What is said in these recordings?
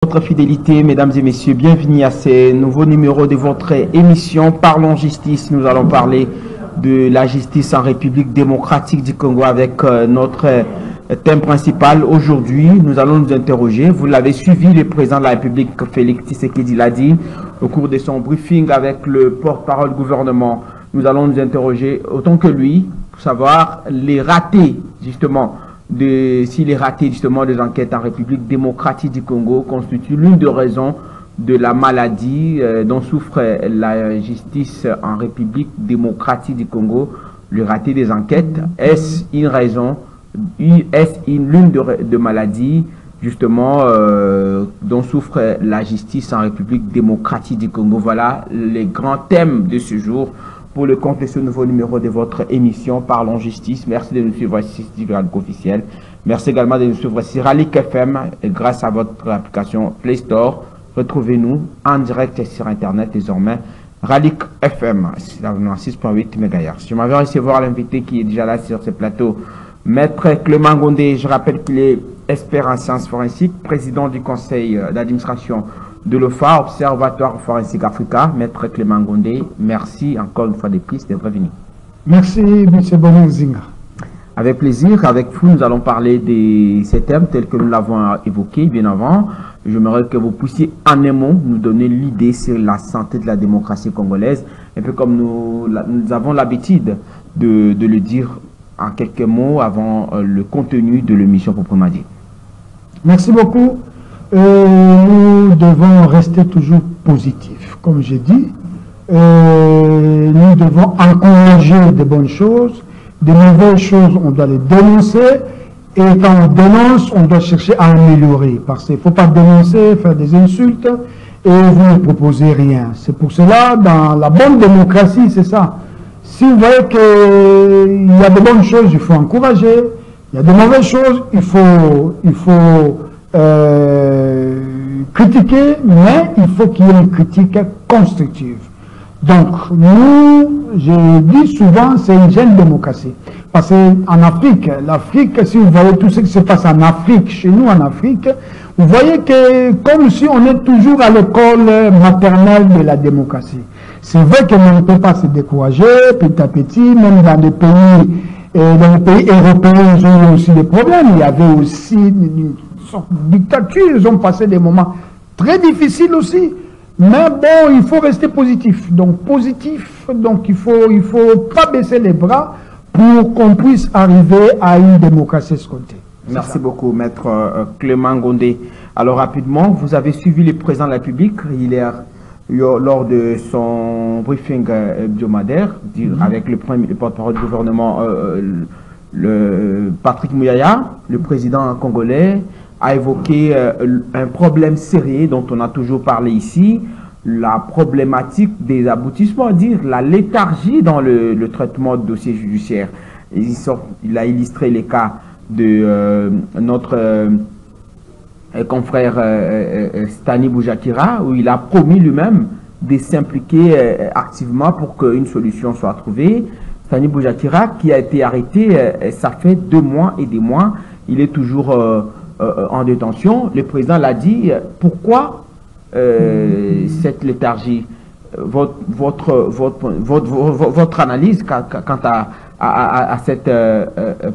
Votre fidélité, mesdames et messieurs, bienvenue à ce nouveau numéro de votre émission Parlons Justice. Nous allons parler de la justice en République démocratique du Congo avec notre thème principal. Aujourd'hui, nous allons nous interroger. Vous l'avez suivi, le président de la République, Félix Tshisekedi, l'a dit au cours de son briefing avec le porte-parole gouvernement. Nous allons nous interroger autant que lui pour savoir les ratés, justement, si les ratés justement des enquêtes en République démocratique du Congo constituent l'une des raisons de la maladie dont souffre la justice en République démocratique du Congo, le raté des enquêtes. Est-ce une raison, est-ce l'une de maladies justement dont souffre la justice en République démocratique du Congo? Voilà les grands thèmes de ce jour pour le compte de ce nouveau numéro de votre émission Parlons Justice. Merci de nous suivre sur Steve officiel. Merci également de nous suivre sur Ralik FM et grâce à votre application Play Store. Retrouvez-nous en direct sur Internet désormais. Ralik FM, 6.8 MHz. Je m'avais recevoir l'invité qui est déjà là sur ce plateau, Maître Clément Gondé. Je rappelle qu'il est expert en sciences forensiques, président du conseil d'administration de l'OFA, Observatoire Forensique Africa. Maître Clément Gondé, merci encore une fois de plus d'être venu. Merci, M. Bonzinga. Avec plaisir, avec vous, nous allons parler de ces thèmes tels que nous l'avons évoqué bien avant. J'aimerais que vous puissiez en un mot nous donner l'idée sur la santé de la démocratie congolaise, un peu comme nous avons l'habitude de le dire en quelques mots avant le contenu de l'émission proprement dit. Merci beaucoup. Nous devons rester toujours positifs, comme j'ai dit. Nous devons encourager de bonnes choses. De mauvaises choses, on doit les dénoncer. Et quand on dénonce, on doit chercher à améliorer. Parce qu'il ne faut pas dénoncer, faire des insultes, et vous ne proposez rien. C'est pour cela, dans la bonne démocratie, c'est ça. Si vous voyez qu'il y a de bonnes choses, il faut encourager. Il y a de mauvaises choses, il faut critiquer, mais il faut qu'il y ait une critique constructive. Donc, nous, je dis souvent, c'est une jeune démocratie. Parce qu'en Afrique, l'Afrique, si vous voyez tout ce qui se passe en Afrique, chez nous en Afrique, vous voyez que comme si on est toujours à l'école maternelle de la démocratie. C'est vrai qu'on ne peut pas se décourager petit à petit, même dans les pays européens, ils ont eu aussi des problèmes. Il y avait aussi une sorte de dictature, ils ont passé des moments très difficiles aussi. Mais bon, il faut rester positif. Donc il faut pas baisser les bras pour qu'on puisse arriver à une démocratie escomptée. Merci beaucoup, Maître Clément Gondé. Alors rapidement, vous avez suivi le président de la République lors de son briefing hebdomadaire avec le porte-parole du gouvernement, Patrick Muyaya, le président congolais, a évoqué un problème sérieux dont on a toujours parlé ici, la problématique des aboutissements, à dire la léthargie dans le traitement de dossiers judiciaires. Il a illustré les cas de notre confrère Stani Boujakira, où il a promis lui-même de s'impliquer activement pour qu'une solution soit trouvée. Stani Boujakira qui a été arrêté, ça fait 2 mois et des mois, il est toujours en détention. Le président l'a dit. Pourquoi cette léthargie? Votre analyse quant à cette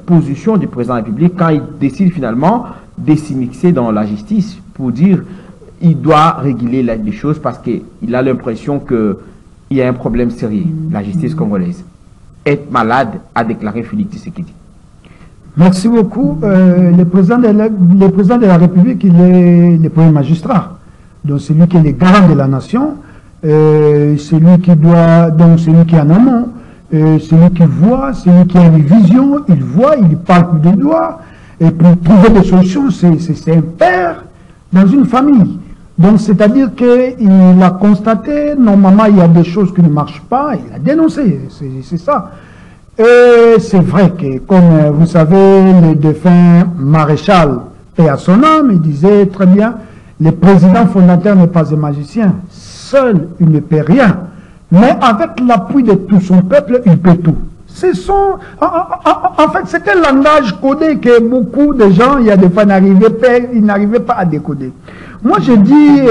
position du président de la République quand il décide finalement de s'immiscer dans la justice pour dire il doit réguler les choses parce qu'il a l'impression qu'il y a un problème sérieux. La justice congolaise est malade, a déclaré Félix Tshisekedi. Merci beaucoup. Le président de la République, il est le premier magistrat. Donc c'est lui qui est le garant de la nation. C'est lui qui doit, donc c'est lui qui est en amont. C'est lui qui voit, c'est lui qui a une vision. Il voit, il parle des doigts. Et pour trouver des solutions, c'est un père dans une famille. Donc c'est-à-dire qu'il a constaté, normalement il y a des choses qui ne marchent pas, il a dénoncé, c'est ça. Et c'est vrai que, comme vous savez, le défunt maréchal, paix à son âme, il disait très bien, le président fondateur n'est pas un magicien, seul il ne peut rien, mais avec l'appui de tout son peuple, il peut tout. En fait, c'est un langage codé que beaucoup de gens, il y a des fois, ils n'arrivaient pas à décoder. Moi, je dis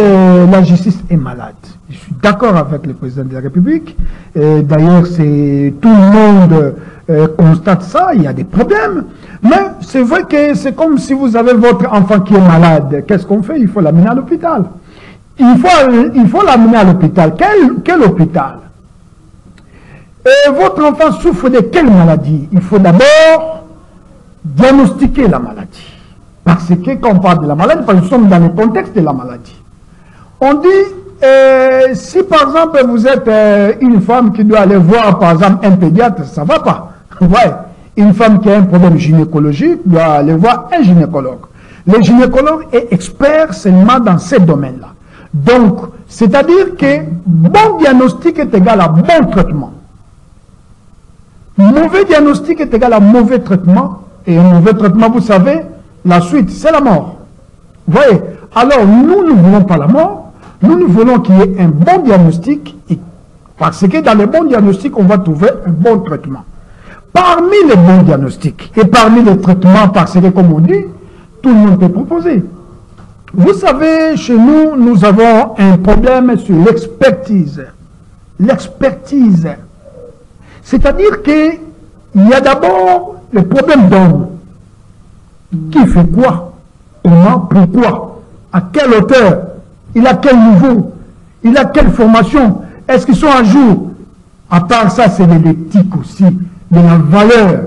la justice est malade. Je suis d'accord avec le président de la République. D'ailleurs, tout le monde constate ça. Il y a des problèmes. Mais c'est vrai que c'est comme si vous avez votre enfant qui est malade. Qu'est-ce qu'on fait? Il faut l'amener à l'hôpital. Il faut l'amener à l'hôpital. Quel hôpital? Votre enfant souffre de quelle maladie? Il faut d'abord diagnostiquer la maladie. Parce que quand on parle de la maladie, parce que nous sommes dans le contexte de la maladie. On dit, si par exemple vous êtes une femme qui doit aller voir par exemple un pédiatre, ça ne va pas. Ouais. Une femme qui a un problème gynécologique doit aller voir un gynécologue. Le gynécologue est expert seulement dans ces domaines-là. Donc, c'est-à-dire que bon diagnostic est égal à bon traitement. Mauvais diagnostic est égal à mauvais traitement. Et un mauvais traitement, vous savez, la suite, c'est la mort. Vous voyez? Alors, nous ne voulons pas la mort. Nous voulons qu'il y ait un bon diagnostic. Parce que dans les bons diagnostics, on va trouver un bon traitement. Parmi les bons diagnostics et parmi les traitements, parce que, comme on dit, tout le monde peut proposer. Vous savez, chez nous, nous avons un problème sur l'expertise. L'expertise. C'est-à-dire qu'il y a d'abord le problème d'homme. Qui fait quoi? Comment? Pourquoi? À quelle hauteur? Il a quel niveau? Il a quelle formation? Est-ce qu'ils sont à jour? À part ça, c'est de l'éthique aussi, de la valeur.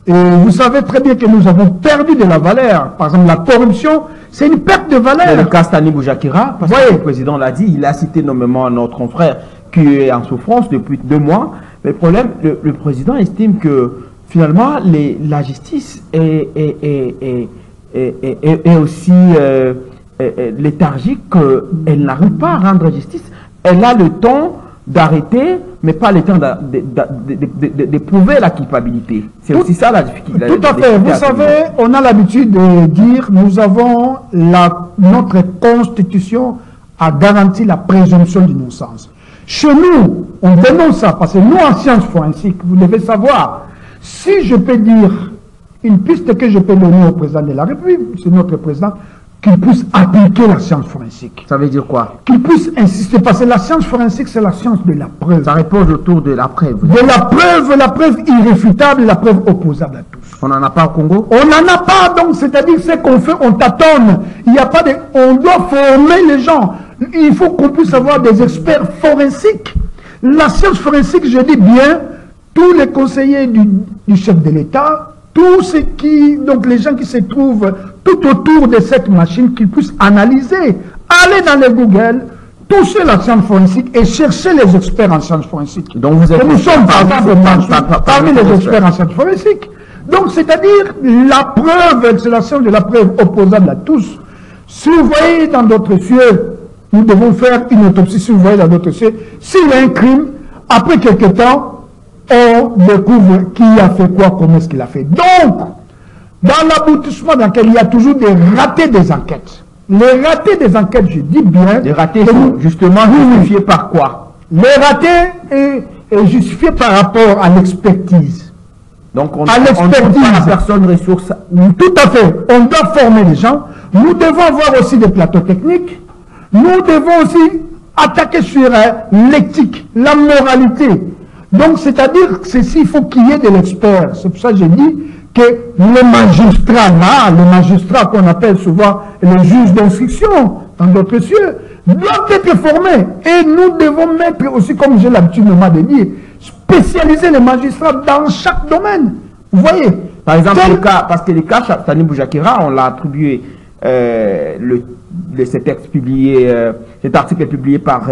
Et vous savez très bien que nous avons perdu de la valeur. Par exemple, la corruption, c'est une perte de valeur. C'est le cas Stani Boujakira, parce que le président l'a dit, il a cité nommément notre confrère qui est en souffrance depuis 2 mois. Mais le problème, le président estime que finalement, la justice est aussi léthargique, qu'elle n'arrive pas à rendre justice. Elle a le temps d'arrêter, mais pas le temps d'éprouver la culpabilité. C'est aussi ça la difficulté. Tout à fait. Vous savez, on a l'habitude de dire, nous avons notre constitution a garanti la présomption d'innocence. Chez nous, on dénonce ça, parce que nous, en sciences forensiques, vous devez savoir, si je peux dire une piste que je peux donner au président de la République, c'est notre président, qu'il puisse appliquer la science forensique. Ça veut dire quoi? Qu'il puisse insister, parce que la science forensique, c'est la science de la preuve. Ça repose autour de la preuve. De la preuve irréfutable, la preuve opposable à tous. On n'en a pas au Congo? On n'en a pas, donc c'est-à-dire ce qu'on fait, on tâtonne. Il n'y a pas de... On doit former les gens. Il faut qu'on puisse avoir des experts forensiques. La science forensique, je dis bien, tous les conseillers du chef de l'État, tous ceux qui, donc les gens qui se trouvent tout autour de cette machine, qu'ils puissent analyser, aller dans les Google, toucher la science forensique et chercher les experts en science forensique. Donc vous êtes et nous sommes par exemple parmi les experts en science forensique. Donc c'est-à-dire la preuve, c'est la science de la preuve opposable à tous. Si vous voyez dans d'autres cieux, nous devons faire une autopsie, si vous voyez dans d'autres cieux, s'il y a un crime, après quelque temps, on découvre qui a fait quoi, comment est-ce qu'il a fait. Donc, dans l'aboutissement dans lequel il y a toujours des ratés des enquêtes. Les ratés des enquêtes, je dis bien... Les ratés sont justement justifiés par quoi? Les ratés est justifié par rapport à l'expertise. Donc on la personne ressource. Tout à fait. On doit former les gens. Nous devons avoir aussi des plateaux techniques. Nous devons aussi attaquer sur l'éthique, la moralité. Donc, c'est-à-dire que ceci, il faut qu'il y ait de l'expert. C'est pour ça que j'ai dit que les magistrats, là, les magistrats qu'on appelle souvent les juges d'instruction, dans d'autres cieux, doivent être formés. Et nous devons mettre aussi, comme j'ai l'habitude de dire, spécialiser les magistrats dans chaque domaine. Vous voyez? Par exemple, parce que le cas Stani Boujakira, on l'a attribué cet article est publié par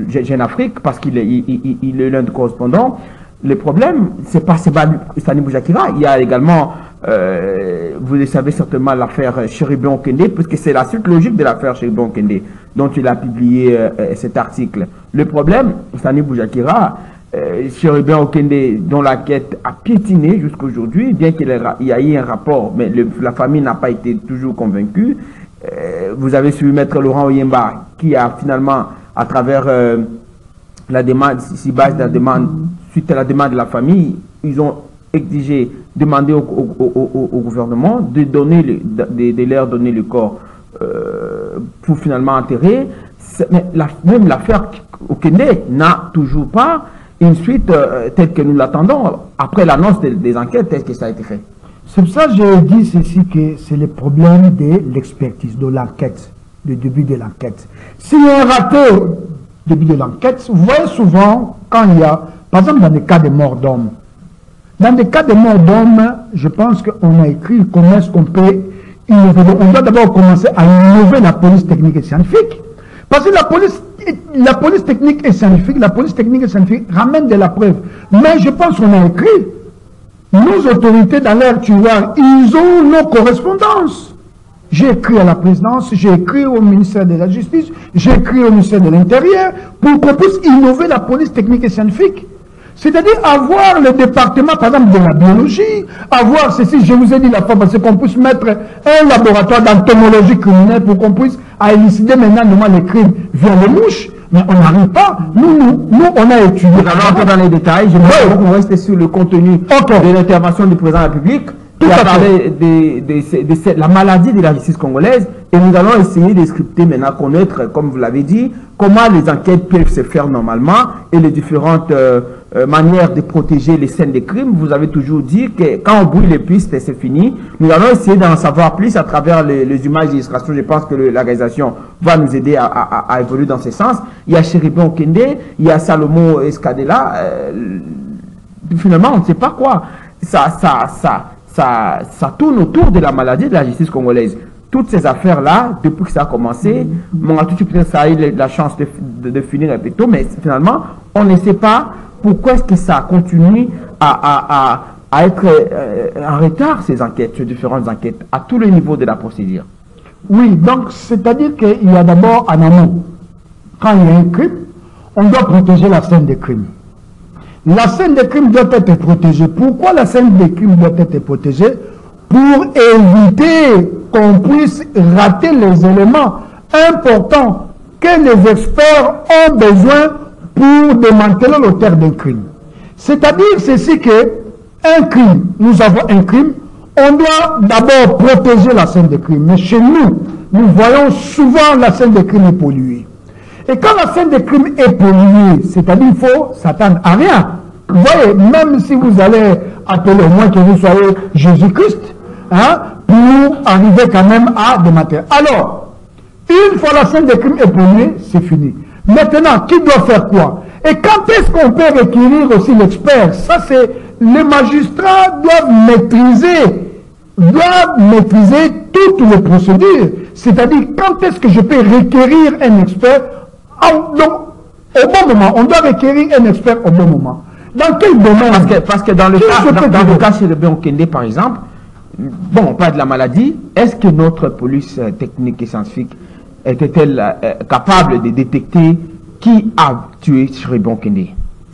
Jeune Afrique parce qu'il est l'un des correspondants. Le problème, c'est pas Stani Boujakira. Il y a également, vous le savez certainement, l'affaire Chérubin Okende, puisque c'est la suite logique de l'affaire Chérubin Okende, dont il a publié cet article. Le problème, Stani Boujakira, Chérubin Okende, dont l'enquête a piétiné jusqu'aujourd'hui, bien qu'il y ait eu un rapport, mais la famille n'a pas été toujours convaincue. Vous avez suivi Maître Laurent Oyemba, qui a finalement, à travers la demande, suite à la demande de la famille, ils ont exigé, demandé au gouvernement de leur donner le corps pour finalement enterrer. Mais même l'affaire Okende n'a toujours pas une suite telle que nous l'attendons. Après l'annonce des enquêtes, est-ce que ça a été fait? C'est pour ça que j'ai dit ceci, que c'est le problème de l'expertise, de l'enquête, le début de l'enquête. S'il y a un raté au début de l'enquête, vous voyez souvent, quand il y a, par exemple dans des cas de mort d'homme, dans des cas de mort d'homme, je pense qu'on a écrit comment est-ce qu'on peut innover. On doit d'abord commencer à innover la police technique et scientifique. Parce que la police technique et scientifique, ramène de la preuve. Mais je pense qu'on a écrit, nos autorités dans leur tiroir, ils ont nos correspondances. J'ai écrit à la présidence, j'ai écrit au ministère de la Justice, j'ai écrit au ministère de l'Intérieur pour qu'on puisse innover la police technique et scientifique. C'est-à-dire avoir le département, par exemple, de la biologie, avoir ceci, je vous ai dit la fois, parce qu'on puisse mettre un laboratoire d'entomologie criminelle pour qu'on puisse élucider maintenant les crimes via les mouches. Mais on n'arrive pas. Nous, on a étudié. Nous allons entrer dans les détails. Je voudrais qu'on reste sur le contenu de l'intervention du président de la République. Il a parlé de la maladie de la justice congolaise et nous allons essayer de scripter maintenant, connaître, comme vous l'avez dit, comment les enquêtes peuvent se faire normalement et les différentes manières de protéger les scènes de crimes. Vous avez toujours dit que quand on brûle les pistes, c'est fini. Nous allons essayer d'en savoir plus à travers les images d'illustration. Je pense que l'organisation va nous aider à évoluer dans ce sens. Il y a Chéribon Okende, il y a Salomon Escadela. Finalement, on ne sait pas quoi. Ça tourne autour de la maladie de la justice congolaise. Toutes ces affaires-là, depuis que ça a commencé, ça a eu la chance de finir un peu tôt, mais finalement, on ne sait pas pourquoi est-ce que ça continue à être en retard, ces enquêtes, ces différentes enquêtes, à tous les niveaux de la procédure. Oui, donc c'est-à-dire qu'il y a d'abord en amont, quand il y a un crime, on doit protéger la scène des crimes. La scène de crime doit être protégée. Pourquoi la scène de crime doit être protégée? Pour éviter qu'on puisse rater les éléments importants que les experts ont besoin pour démanteler l'auteur d'un crime. C'est-à-dire ceci que un crime, nous avons un crime, on doit d'abord protéger la scène de crime. Mais chez nous, nous voyons souvent la scène de crime est polluée. Et quand la scène de crime est polluée, c'est-à-dire qu'il faut s'attendre à rien. Vous voyez, même si vous allez appeler au moins que vous soyez Jésus-Christ, hein, pour arriver quand même à démanteler. Alors, une fois la scène de crime est polluée, c'est fini. Maintenant, qui doit faire quoi? Et quand est-ce qu'on peut requérir aussi l'expert? Ça, c'est les magistrats doivent maîtriser toutes les procédures. C'est-à-dire, quand est-ce que je peux requérir un expert? Donc, au bon moment, on doit requérir un expert au bon moment. Dans quel domaine? Parce que dans le cas chez le Okende, par exemple, bon, on parle de la maladie, est-ce que notre police technique et scientifique était-elle capable de détecter qui a tué Chéribon Okende?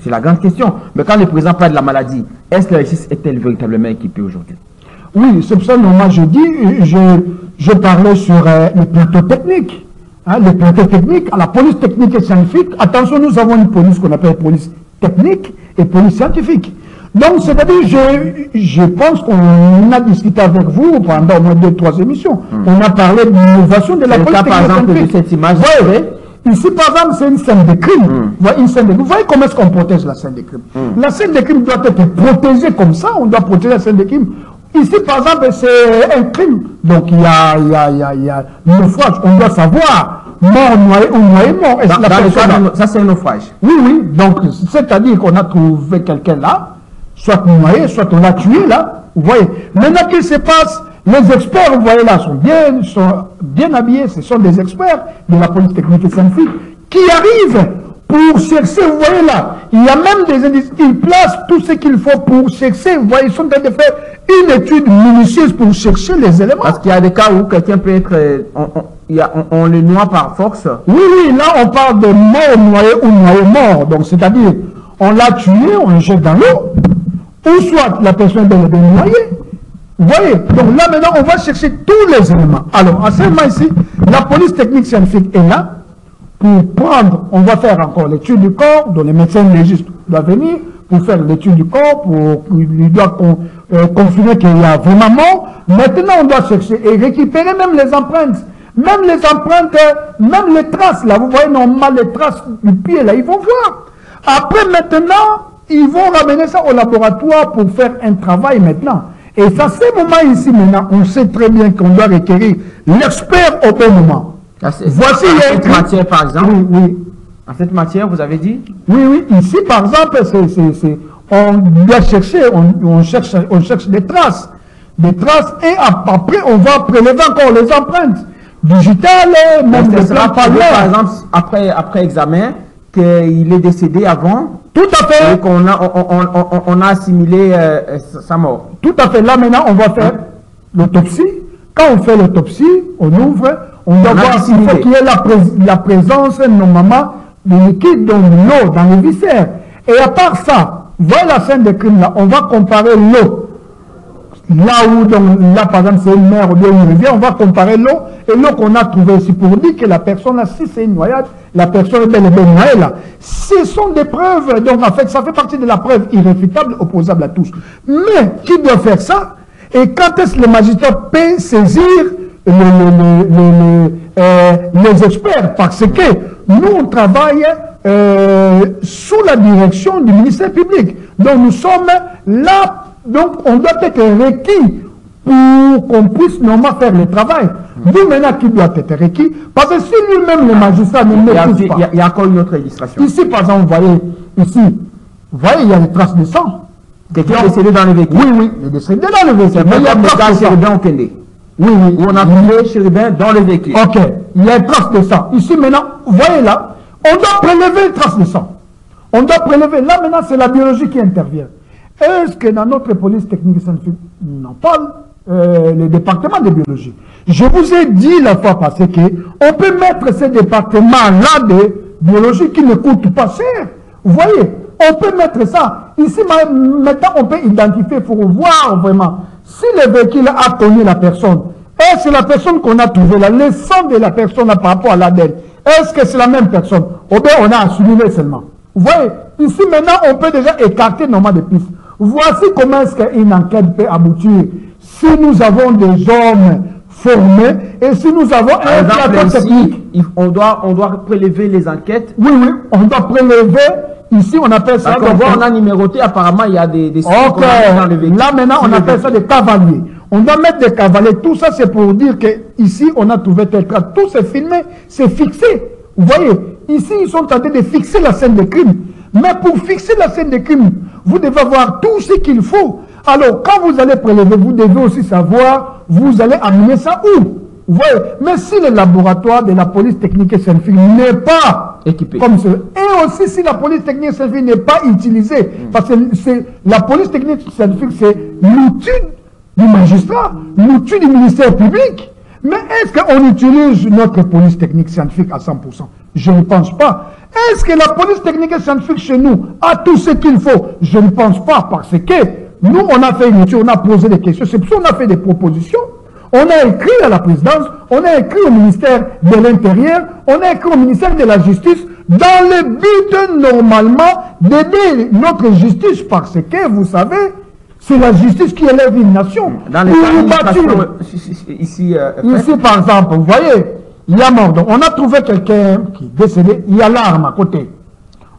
C'est la grande question. Mais quand le président parle de la maladie, est-ce que la justice est-elle véritablement équipée aujourd'hui? Oui, c'est pour ça que moi je dis, je parlais sur les plateaux techniques. Hein, les plateaux techniques, à la police technique et scientifique. Attention, nous avons une police qu'on appelle police technique et police scientifique. Donc, c'est-à-dire, je pense qu'on a discuté avec vous pendant au moins 2-3 émissions. On a parlé de l'innovation de la police technique et scientifique. De cette image, ici, par exemple, c'est une scène de crime. Vous voyez comment est-ce qu'on protège la scène de crime? La scène de crime doit être protégée comme ça. On doit protéger la scène de crime. Ici, par exemple, c'est un crime. Donc, il y a naufrage. On doit savoir mort, noyé ou noyé mort. Ça, c'est un naufrage. Oui. Donc, c'est-à-dire qu'on a trouvé quelqu'un là, soit noyé, soit on l'a tué là. Vous voyez. Maintenant, qu'est-ce qui se passe? Les experts, vous voyez là, sont bien habillés. Ce sont des experts de la police technique et scientifique qui arrivent pour chercher, vous voyez là, il y a même des indices, ils placent tout ce qu'il faut pour chercher, vous voyez, ils sont en train de faire une étude minutieuse pour chercher les éléments. Parce qu'il y a des cas où quelqu'un peut être, on le noie par force. Oui, là on parle de mort noyé ou noyé mort, donc c'est-à-dire, on l'a tué, on le jette dans l'eau, ou soit la personne est bien noyée. Vous voyez, donc là maintenant on va chercher tous les éléments. Alors, à ce moment ici, la police technique scientifique est là, pour prendre, on va faire encore l'étude du corps, dont les médecins légistes doivent venir pour faire l'étude du corps, il doit confirmer qu'il y a vraiment mort. Maintenant, on doit chercher et récupérer même les empreintes. Même les empreintes, même les traces, là, vous voyez normalement les traces du pied, là, ils vont voir. Après, maintenant, ils vont ramener ça au laboratoire pour faire un travail maintenant. Et à ce moment ici, maintenant, on sait très bien qu'on doit requérir l'expert au bon moment. Voici cette matière, par exemple. Oui, oui. En cette matière, vous avez dit? Oui, oui. Ici, par exemple, on doit chercher, on cherche des traces. Des traces, et après, on va prélever encore les empreintes digitales, même ça les sera plans prouvé, par exemple, après examen, qu'il est décédé avant. Tout à fait. Et qu'on a assimilé sa mort. Tout à fait. Là, maintenant, on va faire l'autopsie. Quand on fait l'autopsie, on ouvre, on doit voir s'il faut qu'il y ait la présence, normalement, de liquide dans l'eau, dans les viscères. Et à part ça, voilà la scène de crime là, on va comparer l'eau. Là où, donc, là, par exemple, c'est une mer ou bien une rivière, on va comparer l'eau et l'eau qu'on a trouvée ici pour dire que la personne, là, si c'est une noyade, la personne est bel et bien noyée, là. Ce sont des preuves, donc, en fait, ça fait partie de la preuve irréfutable, opposable à tous. Mais, qui doit faire ça? Et quand est-ce que le magistrat peut saisir les experts? Parce que nous, on travaille sous la direction du ministère public. Donc, nous sommes là. Donc, on doit être requis pour qu'on puisse normalement faire le travail. D'où maintenant qui doit être requis. Parce que si lui-même, le magistrat, ne maîtrise pas. Il y a encore une autre illustration. Ici, par exemple, vous voyez, ici, vous voyez, il y a des traces de sang. Quelqu'un est décédé dans le véhicule. Oui, oui, il est décédé dans le véhicule. Mais il y a des cas chérubin au Kende. Oui, oui. Où on a trouvé chérubin dans le véhicule. Ok, il y a une trace de sang. Ici, maintenant, vous voyez là, on doit prélever une trace de sang. On doit prélever. Là, maintenant, c'est la biologie qui intervient. Est-ce que dans notre police technique scientifique, on en parle, le département de biologie? Je vous ai dit la fois passée qu'on peut mettre ces départements-là de biologie qui ne coûtent pas cher. Vous voyez, on peut mettre ça. Ici, maintenant, on peut identifier pour voir vraiment si le véhicule a connu la personne. Est-ce que la personne qu'on a trouvée là, le sang de la personne là, par rapport à l'ADN, est-ce que c'est la même personne? Ou bien on a assimilé seulement. Vous voyez, ici maintenant, on peut déjà écarter normalement des pistes. Voici comment est-ce qu'une enquête peut aboutir. Si nous avons des hommes formés et si nous avons un plateau technique. On doit prélever les enquêtes. Oui, oui, on doit prélever. Ici, on appelle ça. On a numéroté, apparemment, il y a des ok, dans le véhicule. Là, maintenant, on appelle ça des cavaliers. On doit mettre des cavaliers. Tout ça, c'est pour dire que ici, on a trouvé tel cas. Tout c'est filmé, c'est fixé. Vous voyez, ici, ils sont en train de fixer la scène de crime. Mais pour fixer la scène de crime, vous devez avoir tout ce qu'il faut. Alors, quand vous allez prélever, vous devez aussi savoir, vous allez amener ça où? Vous voyez, mais si le laboratoire de la police technique et scientifique n'est pas équipé, comme ça, et aussi si la police technique et scientifique n'est pas utilisée, parce que la police technique et scientifique, c'est l'outil du magistrat, l'outil du ministère public. Mais est-ce qu'on utilise notre police technique scientifique à 100%? Je ne pense pas. Est-ce que la police technique et scientifique chez nous a tout ce qu'il faut? Je ne pense pas, parce que nous, on a fait une étude, on a posé des questions, c'est pour ça qu'on a fait des propositions. On a écrit à la présidence, on a écrit au ministère de l'Intérieur, on a écrit au ministère de la Justice, dans le but, normalement, d'aider notre justice, parce que, vous savez, c'est la justice qui élève une nation. Dans les ici, par exemple, vous voyez, il y a mort. Donc, on a trouvé quelqu'un qui est décédé, il y a l'arme à côté.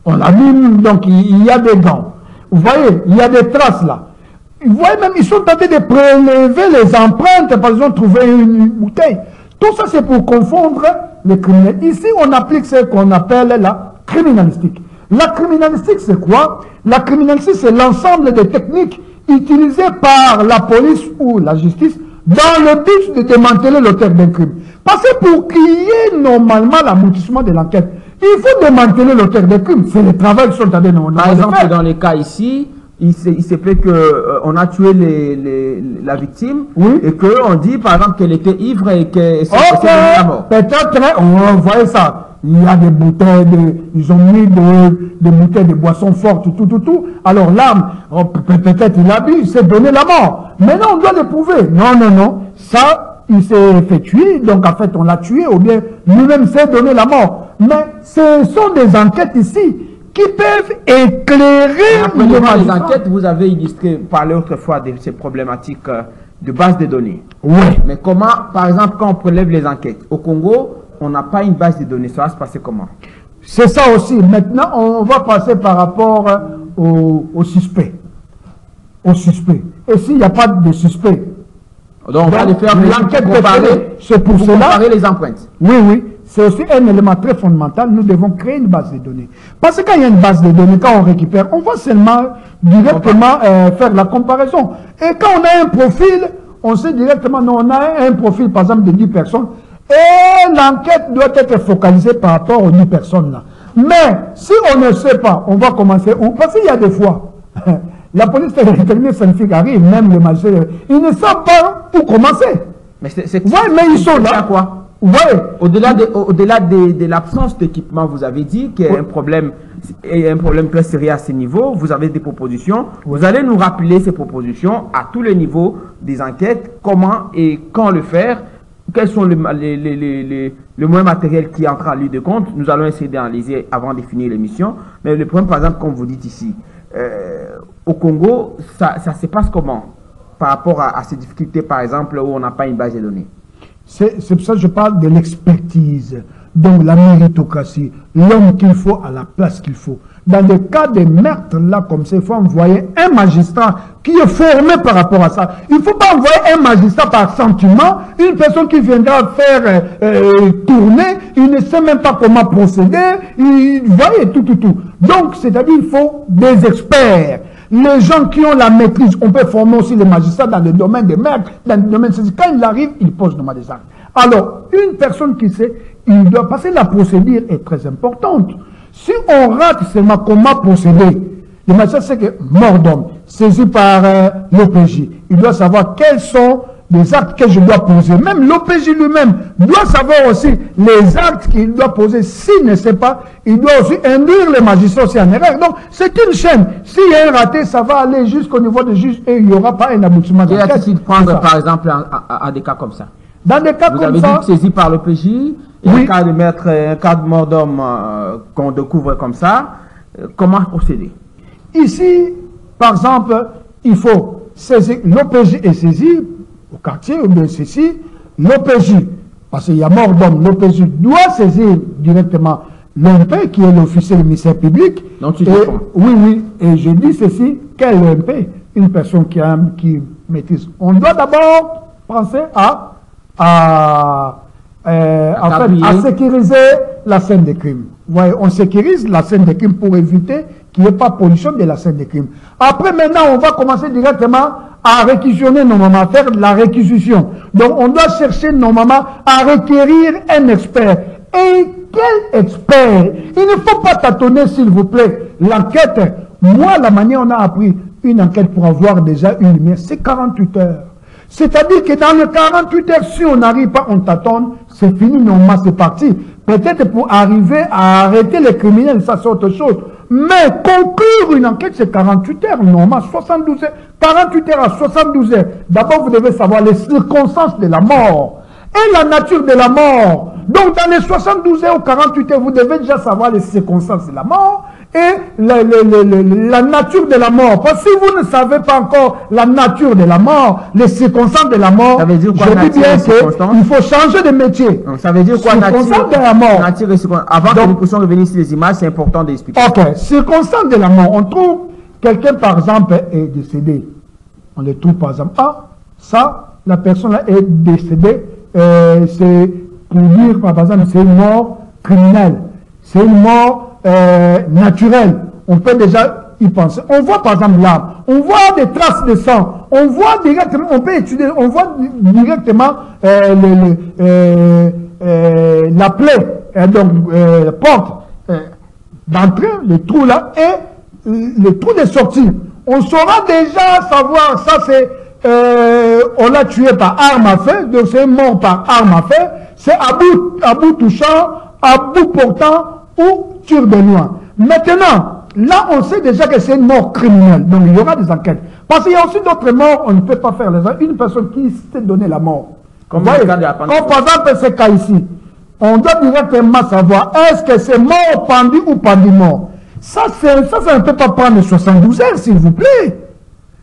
On l'a mis, donc il y a des gants. Vous voyez, il y a des traces là. Vous voyez même, ils sont tentés de prélever les empreintes, parce qu'ils ont trouvé une bouteille. Tout ça, c'est pour confondre les criminels. Ici, on applique ce qu'on appelle la criminalistique. La criminalistique, c'est quoi? La criminalistique, c'est l'ensemble des techniques utilisées par la police ou la justice dans le but de démanteler l'auteur d'un crime. Parce que pour qu'il y ait normalement l'aboutissement de l'enquête, il faut démanteler l'auteur d'un crime. C'est le travail qu'ils sont en train de faire. Par exemple, dans les cas ici, il se plaît qu'on a tué la victime, oui, et qu'on dit par exemple qu'elle était ivre et qu'elle s'est donnée mort. Peut-être on voyait ça. Il y a des bouteilles, ils ont mis des bouteilles de boissons fortes, tout. Alors l'arme, peut-être il a bu, il s'est donné la mort. Maintenant on doit le prouver. Non. Ça, il s'est fait tuer, donc en fait on l'a tué, ou bien lui-même s'est donné la mort. Mais ce sont des enquêtes ici qui peuvent éclairer les enquêtes. Vous avez illustré, parlé autrefois de ces problématiques de base de données. Oui. Mais comment, par exemple, quand on prélève les enquêtes, au Congo, on n'a pas une base de données. Ça va se passer comment? C'est ça aussi. Maintenant, on va passer par rapport au suspect. Au suspect. Et s'il n'y a pas de suspect, donc on va les faire l'enquête comparer, c'est pour cela. Comparer les empreintes. Oui, oui. C'est aussi un élément très fondamental. Nous devons créer une base de données. Parce que quand il y a une base de données, quand on récupère, on va seulement directement faire la comparaison. Et quand on a un profil, on sait directement, non, on a un profil, par exemple, de 10 personnes. Et l'enquête doit être focalisée par rapport aux 10 personnes-là. Mais si on ne sait pas, on va commencer. Parce qu'il y a des fois, la police scientifique arrive, même le magistrat, ils ne savent pas où commencer. Mais c'est ouais, mais ils sont là. Quoi? Ouais. Au-delà de l'absence d'équipement, vous avez dit qu'il y a un problème très sérieux à ce niveau. Vous avez des propositions. Vous allez nous rappeler ces propositions à tous les niveaux des enquêtes. Comment et quand le faire? Quels sont les moyens matériels qui entrent en ligne de compte? Nous allons essayer d'analyser avant de finir l'émission. Mais le problème, par exemple, comme vous dites ici, au Congo, ça se passe comment par rapport à ces difficultés, par exemple, où on n'a pas une base de données? C'est pour ça que je parle de l'expertise, donc la méritocratie, l'homme qu'il faut à la place qu'il faut. Dans des cas de meurtre, là, comme ça, il faut envoyer un magistrat qui est formé par rapport à ça. Il ne faut pas envoyer un magistrat par sentiment, une personne qui viendra faire tourner, il ne sait même pas comment procéder, vous voyez, tout. Donc, c'est-à-dire qu'il faut des experts. Les gens qui ont la maîtrise, on peut former aussi les magistrats dans le domaine des meurtres, dans le domaine de... Quand il arrive, il pose normalement des actes. Alors, une personne qui sait, il doit passer, la procédure est très importante. Si on rate seulement comment procéder, le magistrat sait que mort d'homme, saisi par l'OPJ, il doit savoir quels sont les actes que je dois poser. Même l'OPJ lui-même doit savoir aussi les actes qu'il doit poser. S'il ne sait pas, il doit aussi induire les magistrats aussi en erreur. Donc, c'est une chaîne. S'il y a un raté, ça va aller jusqu'au niveau du juge et il n'y aura pas un aboutissement. Quel est-il de prendre, par exemple, à des cas comme ça? Dans des cas comme ça... Vous avez dit que saisi par l'OPJ, et oui. Un cas de mort d'homme qu'on découvre comme ça, comment procéder? Ici, par exemple, il faut saisir, l'OPJ est saisi au quartier, ou bien ceci, l'OPJ, parce qu'il y a mort d'homme, l'OPJ doit saisir directement l'OMP, qui est l'officier du ministère public. Donc, oui, et je dis ceci, quel OMP? Une personne qui maîtrise. On doit d'abord penser à sécuriser la scène des crimes. Ouais, on sécurise la scène des crimes pour éviter qu'il n'y ait pas pollution de la scène des crimes. Après, maintenant, on va commencer directement à réquisitionner normalement, à faire de la réquisition. Donc, on doit chercher normalement à requérir un expert. Et quel expert? Il ne faut pas tâtonner, s'il vous plaît. L'enquête, moi, la manière on a appris une enquête pour avoir déjà une lumière, c'est 48 heures. C'est-à-dire que dans les 48 heures, si on n'arrive pas, on tâtonne, c'est fini, normalement, c'est parti. Peut-être pour arriver à arrêter les criminels, ça c'est autre chose. Mais conclure une enquête, c'est 48 heures, normalement, 72 heures. 48 heures à 72 heures. D'abord, vous devez savoir les circonstances de la mort et la nature de la mort. Donc, dans les 72 heures ou 48 heures, vous devez déjà savoir les circonstances de la mort et la nature de la mort. Parce que si vous ne savez pas encore la nature de la mort, les circonstances de la mort, ça veut dire quoi, je dis bien qu'il faut changer de métier. Donc, ça veut dire quoi, nature de la mort. Avant que nous puissions revenir sur les images, c'est important d'expliquer. Ok, circonstances de la mort. On trouve quelqu'un, par exemple, est décédé. On le trouve, par exemple, ça, la personne est décédée, c'est pour dire, par exemple, c'est une mort criminelle. C'est une mort naturelle. On peut déjà y penser. On voit par exemple là, on voit des traces de sang. On voit directement, on peut étudier, on voit directement la plaie, donc la porte d'entrée, le trou là, et le trou de sortie. On saura déjà savoir, ça c'est, on l'a tué par arme à feu, donc c'est mort par arme à feu, c'est à bout touchant, à bout portant, ou tir de loin. Maintenant, là, on sait déjà que c'est une mort criminelle. Donc, il y aura des enquêtes. Parce qu'il y a aussi d'autres morts, on ne peut pas faire les gens. Une personne qui s'est donné la mort. Comme par exemple, ce cas ici, on doit directement savoir est-ce que c'est mort pendu ou pendu mort. Ça ne peut pas prendre 72 heures, s'il vous plaît.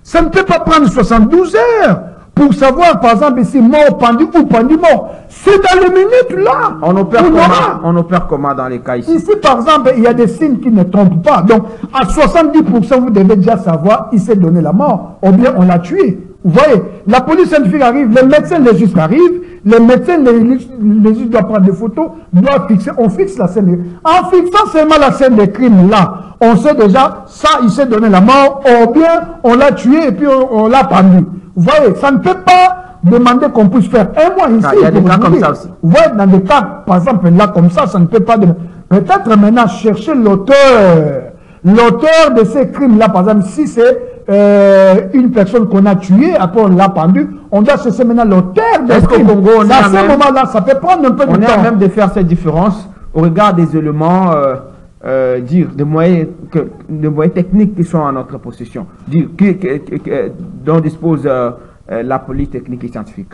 Ça ne peut pas prendre 72 heures. pour savoir, par exemple, si mort pendu ou pendu mort. C'est dans les minutes là. On opère comment dans les cas ici? Ici, par exemple, il y a des signes qui ne trompent pas. Donc, à 70%, vous devez déjà savoir, il s'est donné la mort, ou bien on l'a tué. Vous voyez, la police scientifique arrive, les médecins légistes arrivent, les médecins légistes doivent prendre des photos, doivent fixer, on fixe la scène de crime. En fixant seulement la scène de crime là, on sait déjà, ça, il s'est donné la mort, ou bien on l'a tué et puis on l'a pendu. Vous voyez, ça ne peut pas demander qu'on puisse faire un mois ici. Il y a des cas comme ça aussi. Vous voyez, dans des cas, par exemple, là, comme ça ne peut pas demander. Peut-être maintenant chercher l'auteur de ces crimes-là, par exemple, si c'est une personne qu'on a tuée, après on l'a pendue, on doit chercher maintenant l'auteur des crimes. Au Congo, à ce moment-là, ça peut prendre un peu de temps. On est à même de faire cette différence au regard des éléments, des moyens techniques qui sont à notre possession, dont dispose la police technique et scientifique.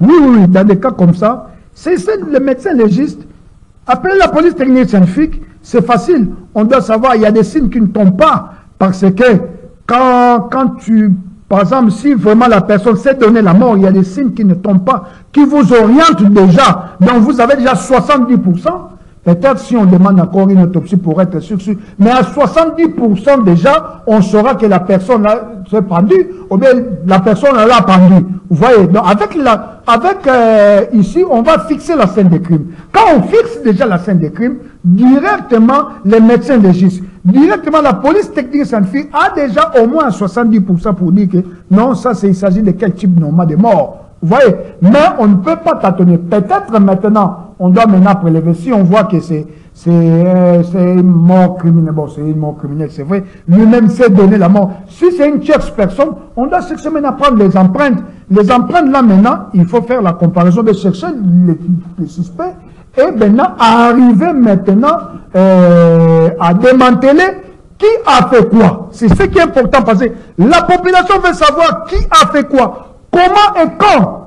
Oui, dans des cas comme ça, c'est le médecin légiste. Appeler la police technique et scientifique, c'est facile. On doit savoir, il y a des signes qui ne tombent pas. Parce que quand tu, par exemple, si vraiment la personne s'est donné la mort, il y a des signes qui ne tombent pas, qui vous orientent déjà. Donc vous avez déjà 70%. Peut-être si on demande encore une autopsie pour être sûr, mais à 70% déjà, on saura que la personne s'est pendue, ou bien la personne l'a pendue. Vous voyez, donc ici, on va fixer la scène de crime. Quand on fixe déjà la scène de crime, directement, les médecins légistes, directement la police technique scientifique a déjà au moins 70% pour dire que non, ça, il s'agit de quel type normal de mort. Vous voyez, mais on ne peut pas tâtonner. Peut-être maintenant, on doit maintenant prélever. Si on voit que c'est une mort criminelle, bon, c'est une mort criminelle, c'est vrai, lui-même s'est donné la mort. Si c'est une tierce personne, on doit chercher maintenant à prendre les empreintes. Les empreintes, là, maintenant, il faut faire la comparaison de chercher les suspects et maintenant arriver maintenant à démanteler qui a fait quoi. C'est ce qui est important parce que la population veut savoir qui a fait quoi. Comment et quand?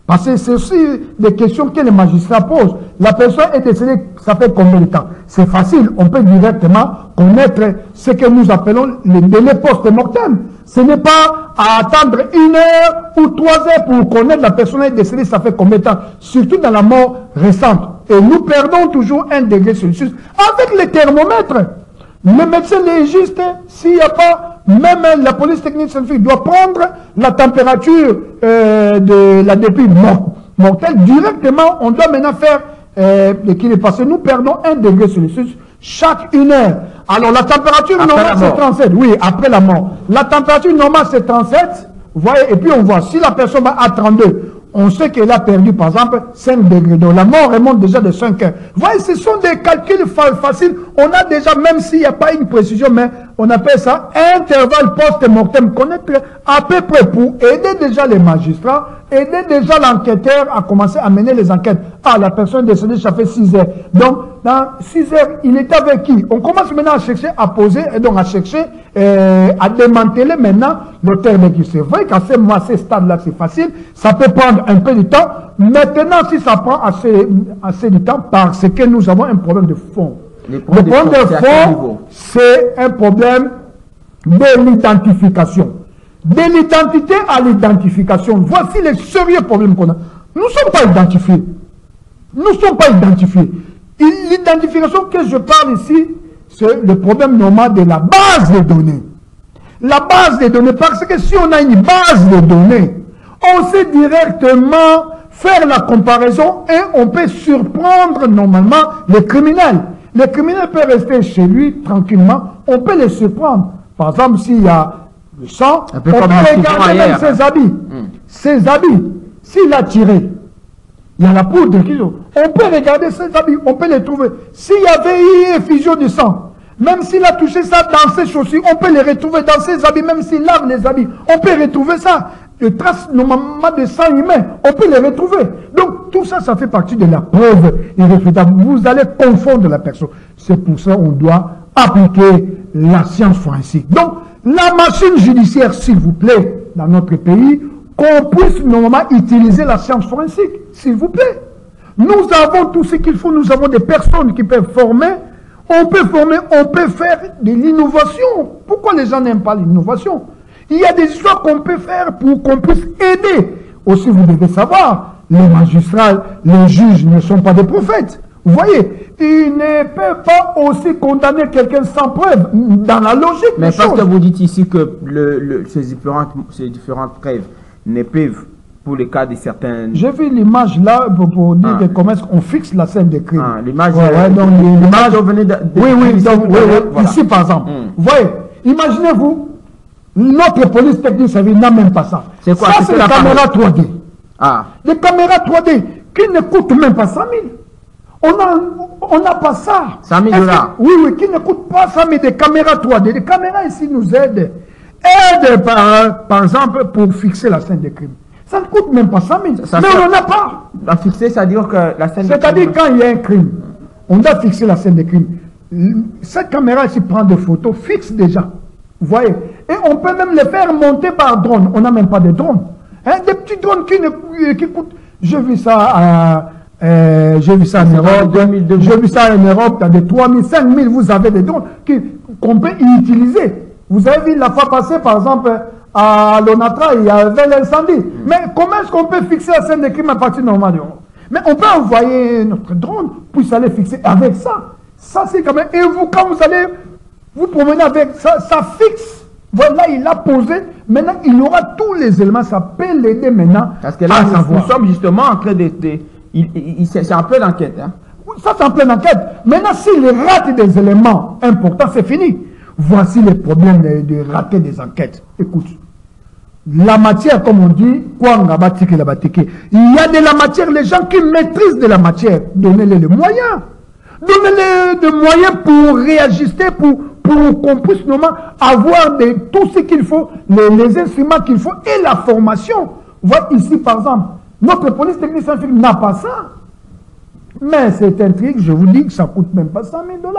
Parce que c'est aussi des questions que les magistrats posent. La personne est décédée, ça fait combien de temps? C'est facile, on peut directement connaître ce que nous appelons les délais post-mortem. Ce n'est pas à attendre 1 heure ou 3 heures pour connaître la personne est décédée, ça fait combien de temps? Surtout dans la mort récente. Et nous perdons toujours 1 degré Celsius avec les thermomètres. Le médecin légiste, s'il n'y a pas, même la police technique scientifique doit prendre la température de la dépouille mortelle directement. On doit maintenant faire l'équilibre parce que nous perdons 1 degré Celsius chaque 1 heure. Alors la température normale c'est 37. Oui, après la mort. La température normale c'est 37. Vous voyez, et puis on voit si la personne va à 32. On sait qu'elle a perdu, par exemple, 5 degrés. Donc la mort remonte déjà de 5 heures. Vous voyez, ce sont des calculs faciles. On a déjà, même s'il n'y a pas une précision, mais on appelle ça intervalle post-mortem. Connaître à peu près pour aider déjà les magistrats, aider déjà l'enquêteur à commencer à mener les enquêtes. Ah, la personne décédée, ça fait 6 heures. Donc, dans 6 heures, il était avec qui? On commence maintenant à chercher, à poser, et donc à chercher, à démanteler maintenant l'auteur de qui. C'est vrai qu'à ces stades-là, c'est facile. Ça peut prendre un peu de temps. Maintenant, si ça prend assez de temps, parce que nous avons un problème de fond. Le problème de fond, c'est un problème de l'identification. De l'identité à l'identification. Voici les sérieux problèmes qu'on a. Nous ne sommes pas identifiés. Nous ne sommes pas identifiés. L'identification que je parle ici, c'est le problème normal de la base de données. La base de données, parce que si on a une base de données, on sait directement faire la comparaison et on peut surprendre normalement les criminels. Les criminels peuvent rester chez lui tranquillement, on peut les surprendre. Par exemple, s'il y a le sang, on peut regarder même ses habits. Ses habits, s'il a tiré, il y a la poudre, on peut regarder ses habits, on peut les trouver. S'il y avait eu effusion de sang, même s'il a touché ça dans ses chaussures, on peut les retrouver dans ses habits, même s'il lave les habits, on peut retrouver ça. Les traces normalement de sang humain, on peut les retrouver. Donc tout ça, ça fait partie de la preuve irréfutable. Vous allez confondre la personne. C'est pour ça qu'on doit appliquer la science forensique. Donc la machine judiciaire, s'il vous plaît, dans notre pays, qu'on puisse normalement utiliser la science forensique, s'il vous plaît. Nous avons tout ce qu'il faut, nous avons des personnes qui peuvent former, on peut faire de l'innovation. Pourquoi les gens n'aiment pas l'innovation? Il y a des histoires qu'on peut faire pour qu'on puisse aider. Aussi, vous devez savoir, les magistrats, les juges ne sont pas des prophètes. Vous voyez, ils ne peuvent pas aussi condamner quelqu'un sans preuve, dans la logique. Mais parce que vous dites ici que ces différentes preuves ne peuvent, pour le cas de certains... J'ai vu l'image là pour dire comment est-ce qu'on fixe la scène de crime. L'image... donc l'image... Oui, donc, voilà. Ici par exemple. Vous voyez, imaginez-vous, notre police technique service n'a même pas ça. C'est quoi? Ça, c'est les caméras 3D. Les caméras 3D qui ne coûtent même pas 100 000. On n'a pas ça. 100 000 $. Oui, qui ne coûtent pas 100 000 des caméras 3D. Les caméras ici nous aident. Aident par exemple pour fixer la scène de crime. Ça ne coûte même pas 100 000. Mais on n'en a pas. À fixer, c'est-à-dire que la scène de crime... C'est-à-dire quand il y a un crime, on doit fixer la scène de crime. Cette caméra ici prend des photos, fixe déjà. Vous voyez? Et on peut même les faire monter par drone. On n'a même pas de drone. Des petits drones qui coûtent... J'ai vu ça en Europe. J'ai vu ça en Europe, dans des 3 000, 5 000, vous avez des drones qu'on peut utiliser. Vous avez vu la fois passée, par exemple, à Lonatra, il y avait l'incendie. Mais comment est-ce qu'on peut fixer la scène de crime à partir normale? Mais on peut envoyer notre drone pour aller fixer avec ça. Ça, c'est quand même... Et vous, quand vous allez vous promener avec ça, ça fixe. Voilà, il a posé. Maintenant, il aura tous les éléments. Ça peut l'aider maintenant. Parce que là, nous sommes justement en train de... c'est en pleine enquête. Hein? Ça, c'est en pleine enquête. Maintenant, s'il rate des éléments importants, c'est fini. Voici les problèmes de rater des enquêtes. Écoute, la matière, comme on dit, il y a de la matière, les gens qui maîtrisent de la matière, donnez-les les moyens. Donnez-les des moyens pour réajuster, pour qu'on puisse normalement avoir tout ce qu'il faut, les instruments qu'il faut et la formation. Voilà ici, par exemple, notre police technique scientifique n'a pas ça. Mais c'est un truc, je vous dis que ça ne coûte même pas 100 000 $.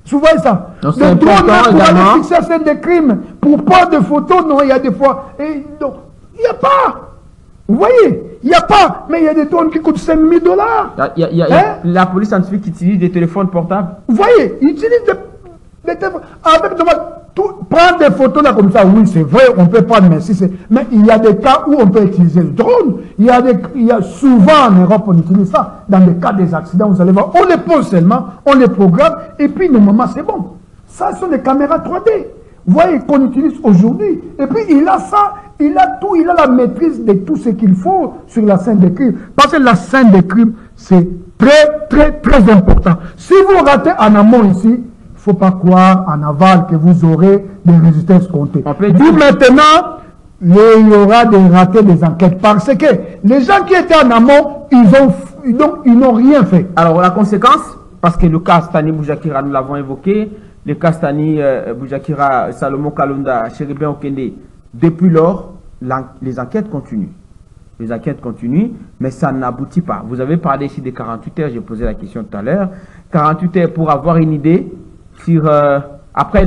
Vous voyez ça? Le drone pour aller fixer la scène de crime, pour pas de photos, non, il y a des fois. Il n'y a pas. Vous voyez? Il n'y a pas. Mais il y a des drones qui coûtent 5 000 $. La police scientifique utilise des téléphones portables. Vous voyez? Ils utilisent des téléphones. Avec prendre des photos là comme ça, oui, c'est vrai, on peut prendre, mais il y a des cas où on peut utiliser le drone. Il y a souvent en Europe, on utilise ça. Dans le cas des accidents, vous allez voir, on les pose seulement, on les programme, et puis normalement, c'est bon. Ça, ce sont des caméras 3D. Vous voyez, qu'on utilise aujourd'hui. Et puis, il a ça, il a tout, il a la maîtrise de tout ce qu'il faut sur la scène de crime. Parce que la scène de crime, c'est très, très, très important. Si vous ratez en amont ici, il ne faut pas croire en aval que vous aurez des résultats escomptés. D'où maintenant, il y aura des ratés des enquêtes. Parce que les gens qui étaient en amont, ils n'ont rien fait. Alors, la conséquence, parce que le cas Stani Boujakira, nous l'avons évoqué, le cas Stani Boujakira, Salomon Kalonda, Chéribin Okende, depuis lors, les enquêtes continuent. Les enquêtes continuent, mais ça n'aboutit pas. Vous avez parlé ici des 48 heures, j'ai posé la question tout à l'heure. 48 heures pour avoir une idée sur, après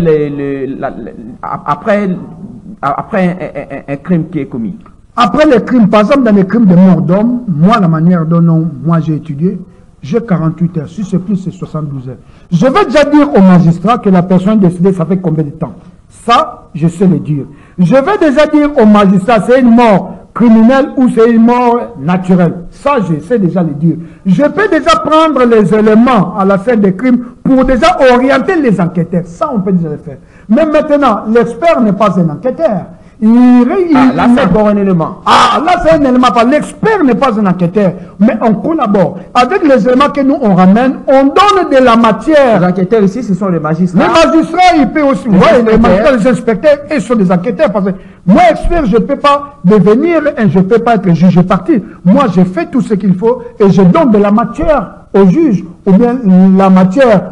un crime qui est commis. Après les crimes, par exemple dans les crimes de mort d'homme, moi la manière dont moi j'ai étudié, j'ai 48 heures. Si c'est plus, c'est 72 heures. Je vais déjà dire au magistrat que la personne est décédée, ça fait combien de temps? Ça, je sais le dire. Je vais déjà dire au magistrat, c'est une mort criminelle ou c'est une mort naturelle. Ça, je sais déjà le dire. Je peux déjà prendre les éléments à la scène des crimes pour déjà orienter les enquêteurs. Ça, on peut déjà le faire. Mais maintenant, l'expert n'est pas un enquêteur. Là, c'est encore un élément. Là, c'est un élément. L'expert n'est pas un enquêteur, mais on collabore. Avec les éléments que nous, on ramène, on donne de la matière. Les enquêteurs ici, ce sont les magistrats. Les magistrats, ils peuvent aussi. Les magistrats, les inspecteurs, ils sont des enquêteurs. Parce que moi, expert, je ne peux pas devenir, je ne peux pas être juge parti. Moi, je fais tout ce qu'il faut et je donne de la matière au juge, ou bien la matière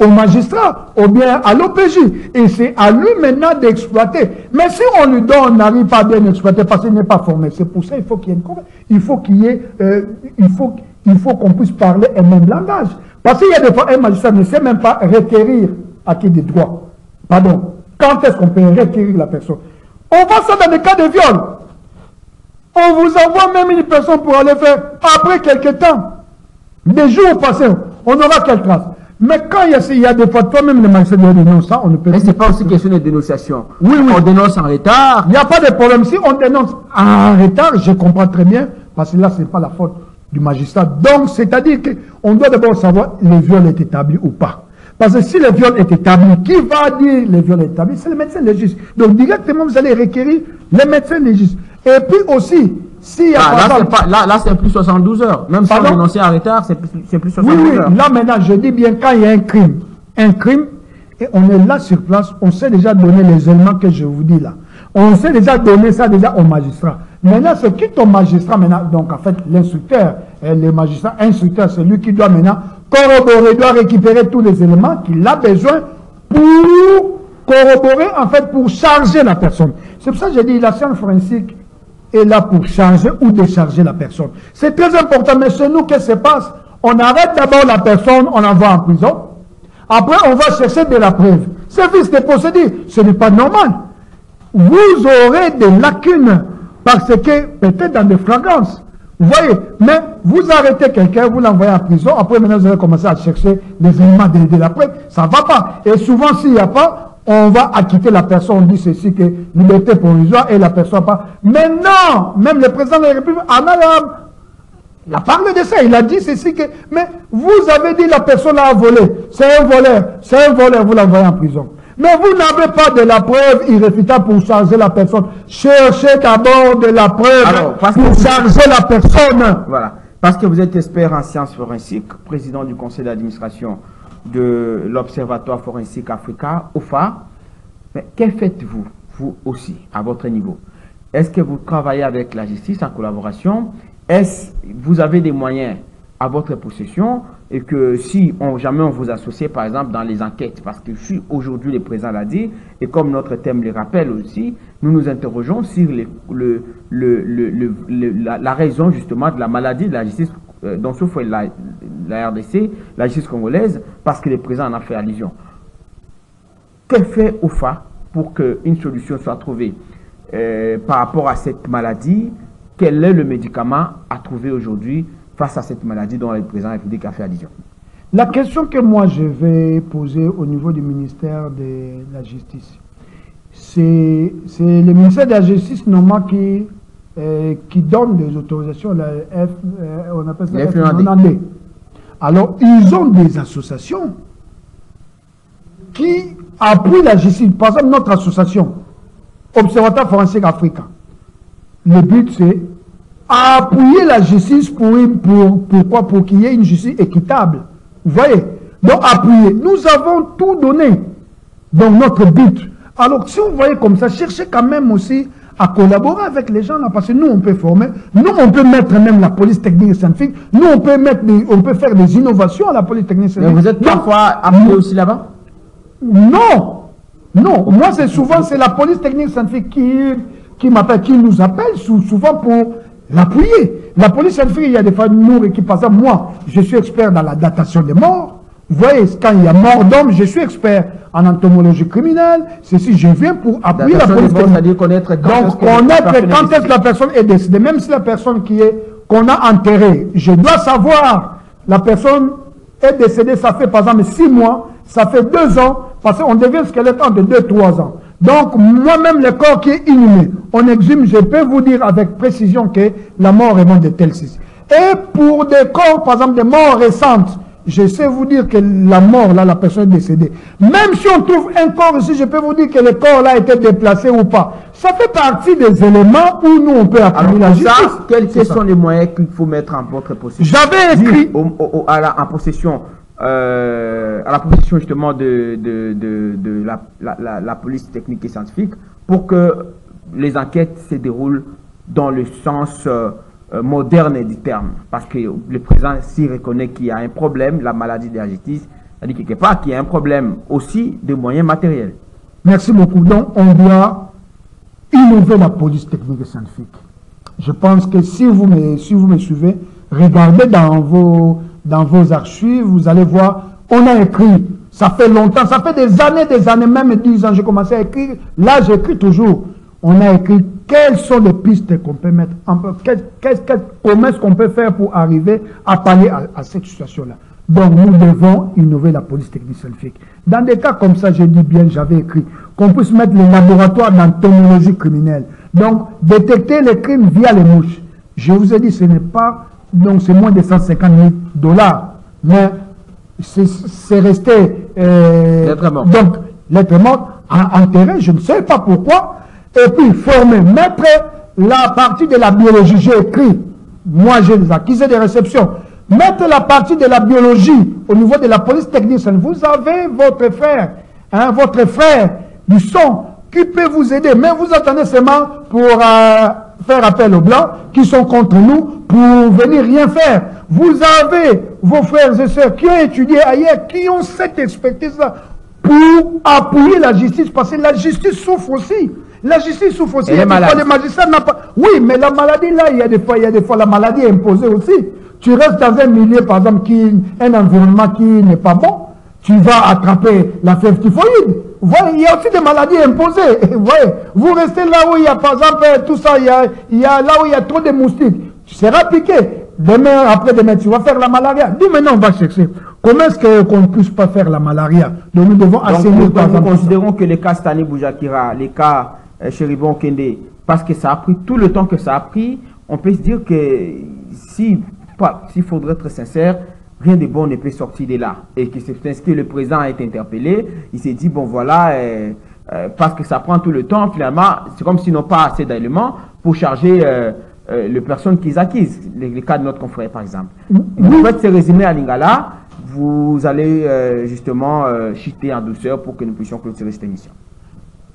au magistrat, ou bien à l'OPJ. Et c'est à lui maintenant d'exploiter. Mais si on lui donne, on n'arrive pas à bien exploiter parce qu'il n'est pas formé. C'est pour ça qu'il faut qu'il y ait il faut qu'on puisse parler un même langage. Parce qu'il y a des fois, un magistrat ne sait même pas requérir à qui des droits. Pardon. Quand est-ce qu'on peut requérir la personne? On voit ça dans des cas de viol. On vous envoie même une personne pour aller faire, après quelques temps, des jours passés, on aura quelle trace? Mais quand il y a des fois, toi-même, les magistrats dénoncent ça, on ne peut pas. Mais ce n'est pas aussi question de dénonciation. Oui, oui. On dénonce en retard. Il n'y a pas de problème. Si on dénonce en retard, je comprends très bien, parce que là, ce n'est pas la faute du magistrat. Donc, c'est-à-dire qu'on doit d'abord savoir si le viol est établi ou pas. Parce que si le viol est établi, qui va dire le viol est établi? C'est le médecin légiste. Donc, directement, vous allez requérir les médecins légistes. Et puis aussi, s'il y a là, c'est plus 72 heures. Même si on dénonce en retard, c'est plus 72 heures. Là, maintenant, je dis bien, quand il y a un crime, et on est là sur place, on sait déjà donner les éléments que je vous dis là. On sait déjà donner ça déjà au magistrat. Maintenant, c'est qui ton magistrat maintenant? Donc, en fait, l'instructeur, le magistrat instructeur, c'est lui qui doit maintenant corroborer, doit récupérer tous les éléments qu'il a besoin pour corroborer, en fait, pour charger la personne. C'est pour ça que j'ai dit, la science forensique est là pour charger ou décharger la personne. C'est très important, mais chez nous, qu'est-ce qui se passe? On arrête d'abord la personne, on l'envoie en prison. Après, on va chercher de la preuve. Service de procédure, ce n'est pas normal. Vous aurez des lacunes parce que peut-être dans des flagrances. Vous voyez, mais vous arrêtez quelqu'un, vous l'envoyez en prison, après maintenant vous allez commencer à chercher les éléments de la preuve. Ça ne va pas. Et souvent, s'il n'y a pas, on va acquitter la personne, on dit ceci, que liberté provisoire et la personne pas. Mais non, même le président de la République, il a parlé de ça, il a dit ceci, que, mais vous avez dit la personne a volé, c'est un voleur, vous l'envoyez en prison. Mais vous n'avez pas de la preuve irréfutable pour charger la personne. Cherchez d'abord de la preuve pour charger la personne. Voilà. Parce que vous êtes expert en sciences forensiques, président du conseil d'administration de l'Observatoire forensique africain, OFA. Mais que faites-vous, vous aussi, à votre niveau? Est-ce que vous travaillez avec la justice en collaboration? Est-ce que vous avez des moyens à votre possession et que si jamais on vous associe par exemple dans les enquêtes, parce que aujourd'hui le président l'a dit, et comme notre thème le rappelle aussi, nous nous interrogeons sur la raison justement de la maladie de la justice dont souffre la RDC, la justice congolaise, parce que le président en a fait allusion. Que fait OFA pour qu'une solution soit trouvée par rapport à cette maladie? Quel est le médicament à trouver aujourd'hui face à cette maladie dont le président de la République a fait allusion? La question que moi je vais poser au niveau du ministère de la Justice, c'est le ministère de la Justice normalement qui donne des autorisations, on appelle ça F1D. Alors, ils ont des associations qui appuient la justice. Par exemple, notre association, Observatoire forensique africain, le but c'est appuyer la justice pour qu'il y ait une justice équitable. Vous voyez? Donc appuyer. Nous avons tout donné dans notre but. Alors si vous voyez comme ça, cherchez quand même aussi à collaborer avec les gens là, parce que nous on peut former, nous on peut mettre même la police technique et scientifique, nous on peut faire des innovations à la police technique et scientifique. Mais vous êtes parfois appuyé aussi là-bas? Non, non. Moi c'est souvent la police technique et scientifique qui m'appelle, qui nous appelle souvent pour l'appuyer. La police scientifique, il y a des fois nous qui par exemple, moi je suis expert dans la datation des morts. Vous voyez, quand il y a mort d'homme, je suis expert en entomologie criminelle. Ceci, je viens pour appuyer la police. C'est-à-dire connaître quand est-ce que la personne est décédée. Même si la personne qu'on a enterrée, je dois savoir, la personne est décédée, ça fait par exemple 6 mois, ça fait 2 ans, parce qu'on devient squelette de 2-3 ans. Donc, moi-même, le corps qui est inhumé, on exhume, je peux vous dire avec précision que la mort est morte de tel ceci. Et pour des corps, par exemple, des morts récentes, je sais vous dire que la mort, là, la personne est décédée. Même si on trouve un corps ici, je peux vous dire que le corps là a été déplacé ou pas. Ça fait partie des éléments où nous, on peut appuyer la justice. Quels sont les moyens qu'il faut mettre en votre possession? J'avais écrit... à la possession justement de la police technique et scientifique pour que les enquêtes se déroulent dans le sens... moderne du terme, parce que le président s'y reconnaît qu'il y a un problème, la maladie de la justice, c'est-à-dire quelque part qu'il y a un problème aussi de moyens matériels. Merci beaucoup. Donc, on doit innover la police technique et scientifique. Je pense que si vous me suivez, regardez dans vos archives, vous allez voir, on a écrit, ça fait longtemps, ça fait des années, même 10 ans, j'ai commencé à écrire, là j'écris toujours. On a écrit quelles sont les pistes qu'on peut mettre, comment est-ce qu'on peut faire pour arriver à pallier à cette situation-là. Donc nous devons innover la police technique scientifique. Dans des cas comme ça, je dis bien, j'avais écrit, qu'on puisse mettre les laboratoires d'entomologie criminelle. Donc détecter les crimes via les mouches. Je vous ai dit, ce n'est pas, donc c'est moins de 150 000 $. Mais c'est resté... l'être mort. Donc l'être mort, enterré, je ne sais pas pourquoi. Et puis former, mettre la partie de la biologie, j'ai écrit, moi j'ai des accusés de réception. Mettre la partie de la biologie au niveau de la police technique. Vous avez votre frère du son qui peut vous aider. Mais vous attendez seulement pour faire appel aux Blancs qui sont contre nous pour venir rien faire. Vous avez vos frères et sœurs qui ont étudié ailleurs, qui ont cette expertise-là pour appuyer la justice. Parce que la justice souffre aussi. La justice souffre aussi. Les magistrats n'ont pas... Oui, mais la maladie là, il y a des fois la maladie est imposée aussi. Tu restes dans un milieu, par exemple, un environnement qui n'est pas bon, tu vas attraper la fièvre typhoïde. Vous voyez, il y a aussi des maladies imposées. Vous voyez, vous restez là où il y a, par exemple, tout ça, il y a là où il y a trop de moustiques. Tu seras piqué. Demain, après-demain, tu vas faire la malaria. Dis maintenant, on va chercher. Comment est-ce qu'on ne puisse pas faire la malaria? Donc nous devons assainir, par exemple. Nous considérons que les cas Stani Boujakira, les cas Chéribon Kende, parce que ça a pris tout le temps que ça a pris, on peut se dire que s'il faudrait être sincère, rien de bon ne peut sortir de là. Et que c'est ce que le président a été interpellé. Il s'est dit, bon voilà, parce que ça prend tout le temps, finalement, c'est comme s'ils n'ont pas assez d'éléments pour charger les personnes qu'ils acquisent. Les cas de notre confrère, par exemple. Vous faites ce résumé à Lingala, vous allez justement chuter en douceur pour que nous puissions clôturer cette émission.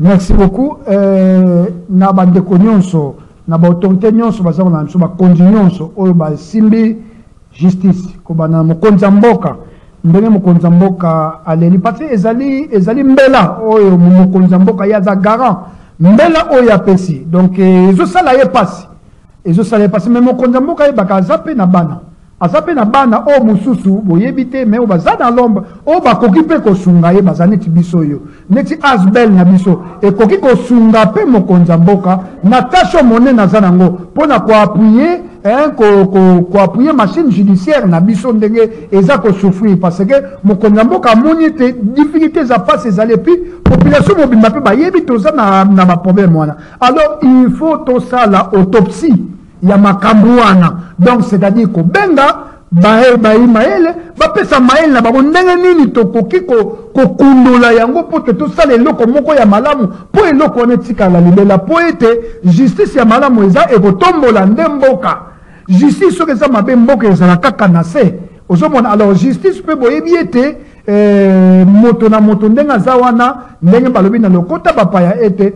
Merci beaucoup. Na ba autorité nyonso baza na biso ba konzi nyonso oyo ba simbi justice ko bana mokonza mboka ndenge mokonza mboka aleli parce ezali mbela oyo mokonza mboka ya za garant mbela oyo apesi donc ezo sala ye pasi mais mokonza mboka ye baka zape na bana azape na bana o mususu boyebi te mais baza na lomba o bakoki pe kosunga ye baza neti biso yo neti asbel na biso ekoki kosunga pe mokonza mboka na tasho monene aza nango mpona koappuye koappuye machine judiciaire na biso ndenge eza kosouffrir parce que mokonza mboka amoni te difficulté eza pasi ezali epuis population mobimba mpe bayebi toza na baproblème wana alors il faut tosala autopsie ya makambo wana donc c'est-à-dire ko benga maele bapesa maele na bango ndenge nini tokoki kokundola yango po te tosala eloko moko ya malamu po eloko wana etikala libela po ete justice ya malamu eza ekotombola nde mboka justice soki eza mabe mboka ezala kaka na se ozomona alors justice mpe boyebi ete moto na moto ndenge aza wana ndenge balobi na lokota bapaya ete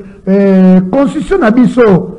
constitution na biso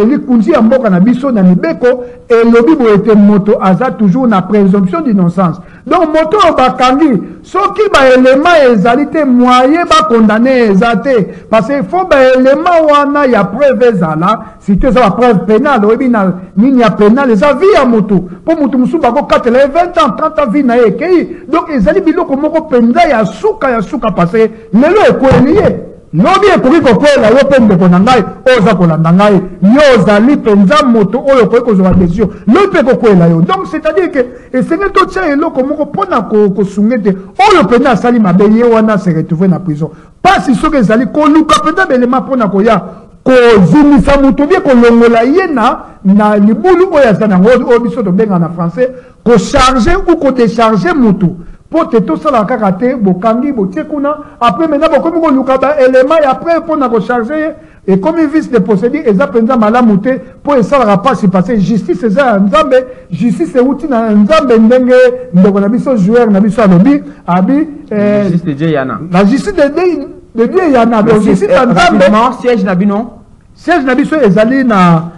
eli kunzi ya mboka na biso na mibeko elobi bo ete moto aza toujours na présomption d'innocence donc moto bakangi soki ba élément ezali te moyen ba condamner ezate parce que faut ba élément wana ya preuve ezala si tu as preuve pénale oyebi na nini ya pénale eza vie ya moto po moto musu bako katela 20 ans 30 ans vie na ye kei donc ezali biloko moko penza ya suka parce que lelo ekoeli ye lobi ekoki kokwela yo mpe ndeko na ngai oyo oza kolanda ngai yo ozali mpenza moto oyo okoki kozwa décision lobi mpe kokwela yo donc c'est-à-dire que esengeli totia eloko moko mpona kosunga ete oyo mpenza asali mabe ye wana se retrouve na prison pasi soki ezali koluka mpenza belema mpona koya kozimisa moto bie kolongola ye na libulu oyo aza nango oyo biso tobenga na français kocharge ou kodécharge moto pour te tout ça la karaté bokangi botie kuna après maintenant bokomi ko luka ba élément et après pour na recharger et comme il vice de procédure eza penza malamu te pour ça la pas se passer justice eza nzambe justice outi na nzambe ndenge ndeko na biso joueur na biso alobi abi justice de Dieu yana la justice de Dieu yana donc justice nzambe siège na biso ezali na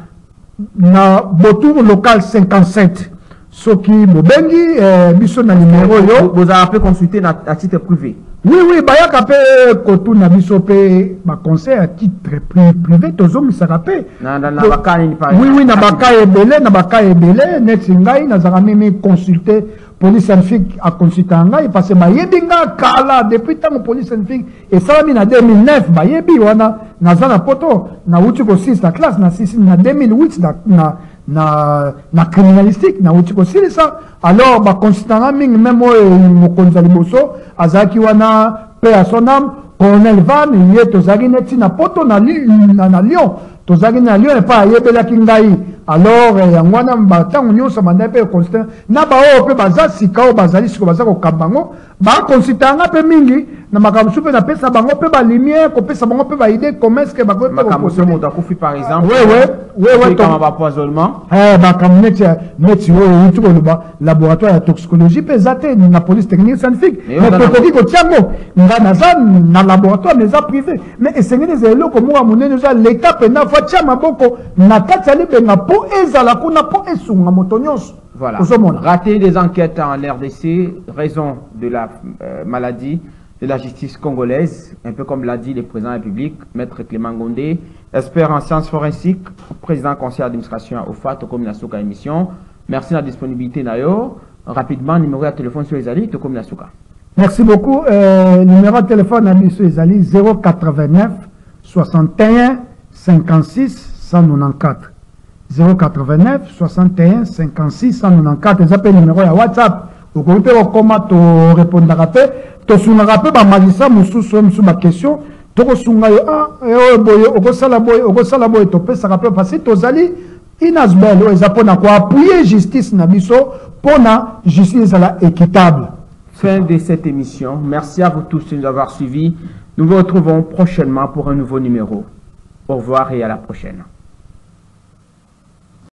Botour local 57 soki mobengi biso na numéro yo vous avez consulté à titre privé. Oui, bayaka pe kotuna biso pe ba conseil à titre privé tozomisa pe na bakani ni pa. Oui, na baka ebele net ngai na zaka mimi consulter police scientifique a consulter ngai parce que bayebi nga kala depuis tant police scientifique et ça mi na 2009 bayebi wana na zana poto na uti ko 6 la classe na 6 na 2008 na na criminalistique na uti kosili ça alors ba considérant mingi même mokonza liboso azaki wana pe à son âme colonel Van ye tozaki neti na poto na Lyon tozaki na Lyon epa ayebelaki ngai alors yango wana batango nyonso banda mpe considérant na baoyo mpe baza sika oyo bazali siko baza kokamba bango baconsidéranga mpe mingi na makambo supe na pesa bango mpe ba lumière kopesa bango mpe ba idée comment est-ce que bakoki makambo so moto akufi par exemple kama bapoisonement makambo neti oyo uti koloba laboratoire ya toxicologie mpe eza te na police technique scientifique mais tokoki kotiango nga naza na laboratoire mais eza privé mais esengeli eza eloko moko ya monene eza l'état mpena fa tia maboko na kati ya libenga mpo ezala kuna mpo esunga moto nyonso. Voilà. Rater des enquêtes en RDC, raison de la maladie de la justice congolaise, un peu comme l'a dit le président de la République, Maître Clément Gondé, expert en sciences forensiques, président conseil d'administration à OFAT, comme la Souka émission. Merci de la disponibilité, Nayo. Rapidement, numéro de téléphone sur les alliés, comme la Souka. Merci beaucoup. Numéro de téléphone sur les alliés 089 61 56 194. 089 61 56 194. Ils appellent le numéro à WhatsApp. Vous pouvez répondre à rappel. To sunga pe ba magistrat mususu musu ba question to ko sunga yo boye okosala boye to pesa rappel parce que tozali inasbel o ezapona ko appuyer justice na biso pona justice la équitable. Fin de cette émission. Merci à vous tous de nous avoir suivis. Nous vous retrouvons prochainement pour un nouveau numéro. Au revoir et à la prochaine.